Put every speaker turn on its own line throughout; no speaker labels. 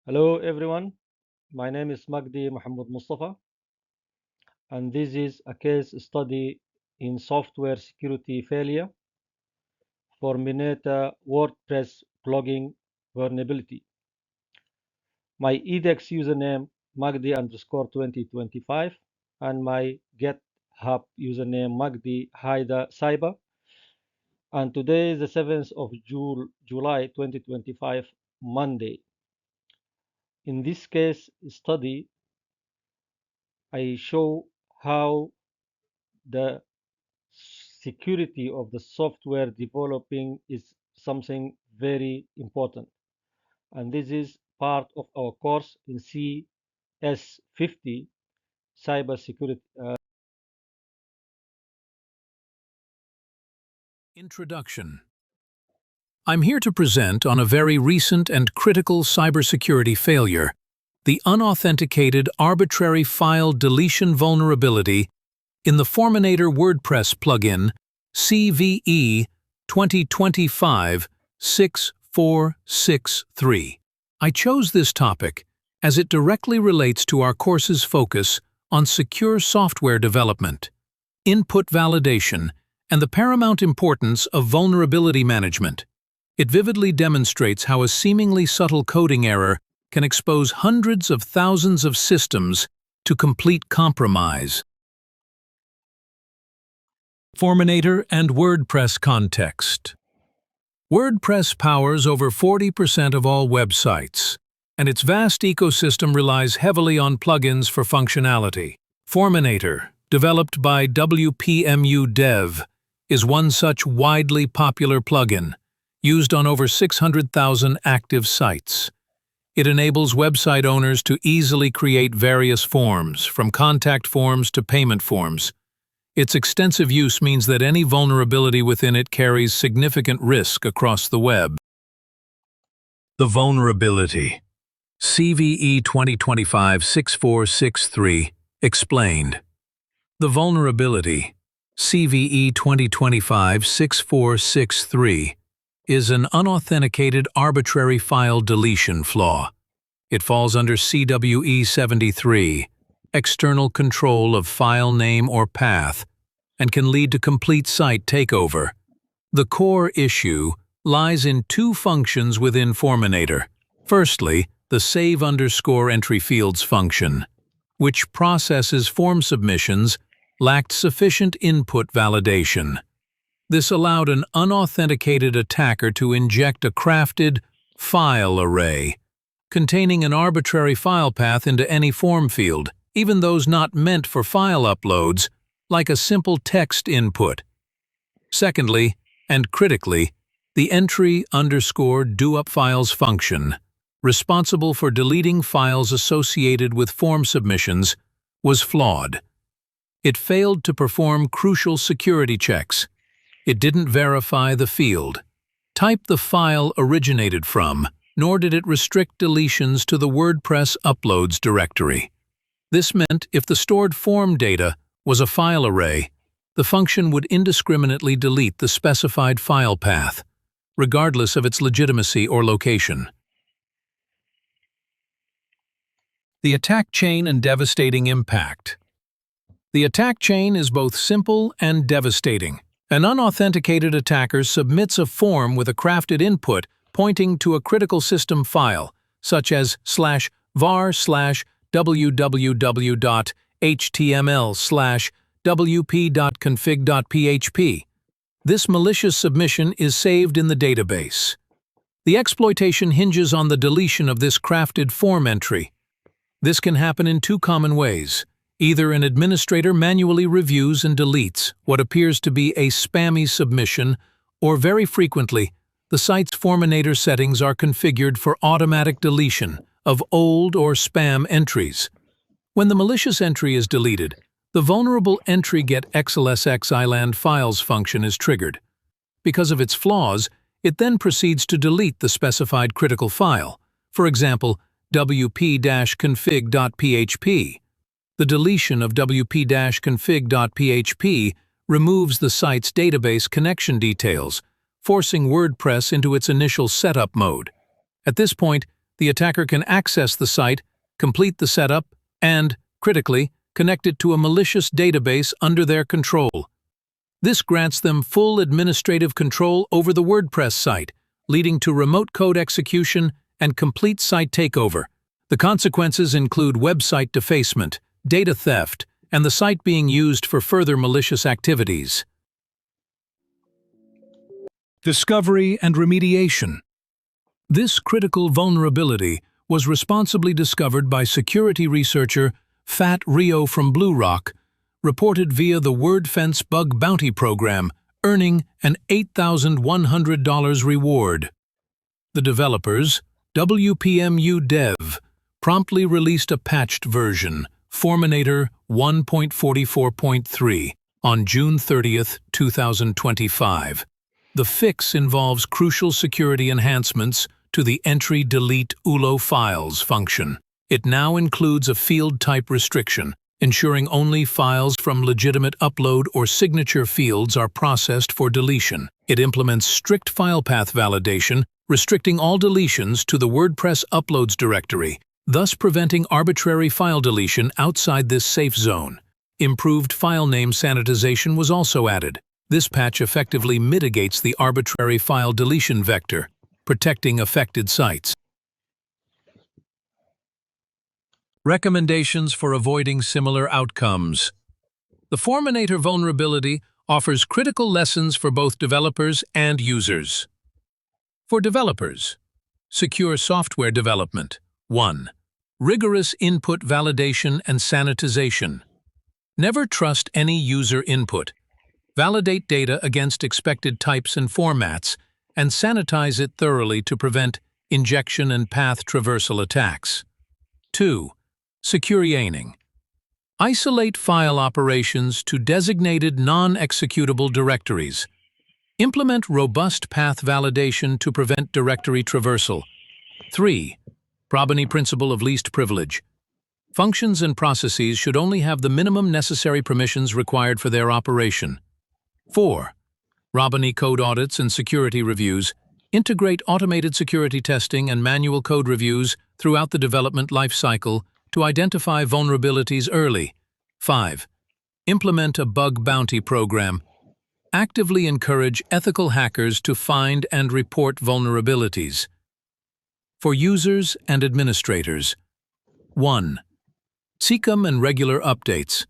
Hello everyone, my name is Magdi Mohammed Mustafa, and this is a case study in software security failure for Mineta WordPress plugin vulnerability. My edX username Magdi underscore 2025 and my GitHub username Magdi Haida Cyber. And today is the 7th of July 2025, Monday. In this case study, I show how the security of the software developing is something very important. And this is part of our course in CS50 cybersecurity.
Introduction. I'm here to present on a very recent and critical cybersecurity failure, the unauthenticated arbitrary file deletion vulnerability in the Forminator WordPress plugin CVE 2025-6463. I chose this topic as it directly relates to our course's focus on secure software development, input validation, and the paramount importance of vulnerability management. It vividly demonstrates how a seemingly subtle coding error can expose hundreds of thousands of systems to complete compromise. Forminator and WordPress context. WordPress powers over 40% of all websites, and its vast ecosystem relies heavily on plugins for functionality. Forminator, developed by WPMU Dev, is one such widely popular plugin, used on over 600,000 active sites. It enables website owners to easily create various forms, from contact forms to payment forms. Its extensive use means that any vulnerability within it carries significant risk across the web. The vulnerability. CVE 2025-6463 explained. The vulnerability, CVE 2025-6463, is an unauthenticated arbitrary file deletion flaw. It falls under CWE 73, external control of file name or path, and can lead to complete site takeover. The core issue lies in two functions within Forminator. Firstly, the save_entry fields function, which processes form submissions, lacked sufficient input validation. This allowed an unauthenticated attacker to inject a crafted file array containing an arbitrary file path into any form field, even those not meant for file uploads, like a simple text input. Secondly, and critically, the entry_doUpFiles function, responsible for deleting files associated with form submissions, was flawed. It failed to perform crucial security checks. It didn't verify the field, type the file originated from, nor did it restrict deletions to the WordPress uploads directory. This meant if the stored form data was a file array, the function would indiscriminately delete the specified file path, regardless of its legitimacy or location. The attack chain and devastating impact. The attack chain is both simple and devastating. An unauthenticated attacker submits a form with a crafted input pointing to a critical system file, such as /var/www.html/wp.config.php. This malicious submission is saved in the database. The exploitation hinges on the deletion of this crafted form entry. This can happen in two common ways. Either an administrator manually reviews and deletes what appears to be a spammy submission, or very frequently, the site's Forminator settings are configured for automatic deletion of old or spam entries. When the malicious entry is deleted, the vulnerable entry get_xlsx_island files function is triggered. Because of its flaws, it then proceeds to delete the specified critical file, for example, wp-config.php. The deletion of wp-config.php removes the site's database connection details, forcing WordPress into its initial setup mode. At this point, the attacker can access the site, complete the setup, and, critically, connect it to a malicious database under their control. This grants them full administrative control over the WordPress site, leading to remote code execution and complete site takeover. The consequences include website defacement, data theft, and the site being used for further malicious activities. Discovery and remediation. This critical vulnerability was responsibly discovered by security researcher Fat Rio from Blue Rock, reported via the WordFence Bug Bounty Program, earning an $8,100 reward. The developers, WPMU Dev, promptly released a patched version, Forminator 1.44.3, on June 30, 2025. The fix involves crucial security enhancements to the Entry Delete ULO Files function. It now includes a field type restriction, ensuring only files from legitimate upload or signature fields are processed for deletion. It implements strict file path validation, restricting all deletions to the WordPress uploads directory, thus preventing arbitrary file deletion outside this safe zone. Improved file name sanitization was also added. This patch effectively mitigates the arbitrary file deletion vector, protecting affected sites. Recommendations for avoiding similar outcomes. The Forminator vulnerability offers critical lessons for both developers and users. For developers, secure software development. 1. Rigorous input validation and sanitization. Never trust any user input. Validate data against expected types and formats, and sanitize it thoroughly to prevent injection and path traversal attacks. 2. Secureaning. Isolate file operations to designated non-executable directories. Implement robust path validation to prevent directory traversal. 3. Probany principle of least privilege. Functions and processes should only have the minimum necessary permissions required for their operation. 4. Robany code audits and security reviews. Integrate automated security testing and manual code reviews throughout the development lifecycle to identify vulnerabilities early. 5. Implement a bug bounty program. Actively encourage ethical hackers to find and report vulnerabilities. For users and administrators. 1. Seek and regular updates.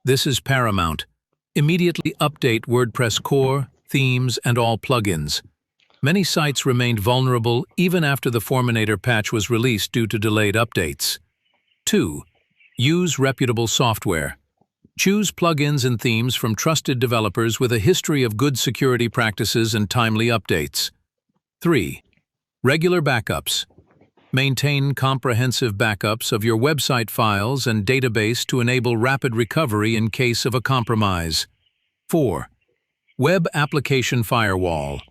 This is paramount. Immediately update WordPress core, themes, and all plugins. Many sites remained vulnerable even after the Forminator patch was released due to delayed updates. 2. Use reputable software. Choose plugins and themes from trusted developers with a history of good security practices and timely updates. 3. Regular backups. Maintain comprehensive backups of your website files and database to enable rapid recovery in case of a compromise. 4. Web application firewall.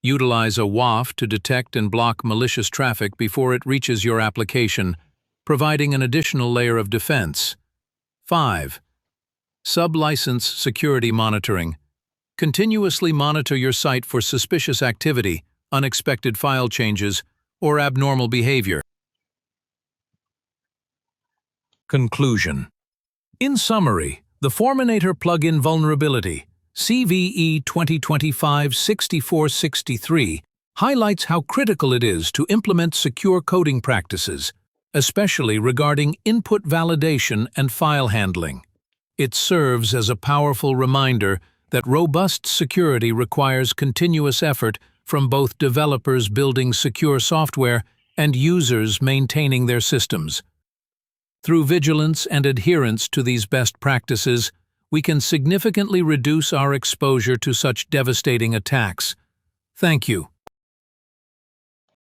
Utilize a WAF to detect and block malicious traffic before it reaches your application, providing an additional layer of defense. 5. Sub-license security monitoring. Continuously monitor your site for suspicious activity, unexpected file changes, or abnormal behavior. Conclusion. In summary, the Forminator plugin vulnerability, CVE 2025-6463, highlights how critical it is to implement secure coding practices, especially regarding input validation and file handling. It serves as a powerful reminder that robust security requires continuous effort from both developers building secure software and users maintaining their systems. Through vigilance and adherence to these best practices, we can significantly reduce our exposure to such devastating attacks. Thank you.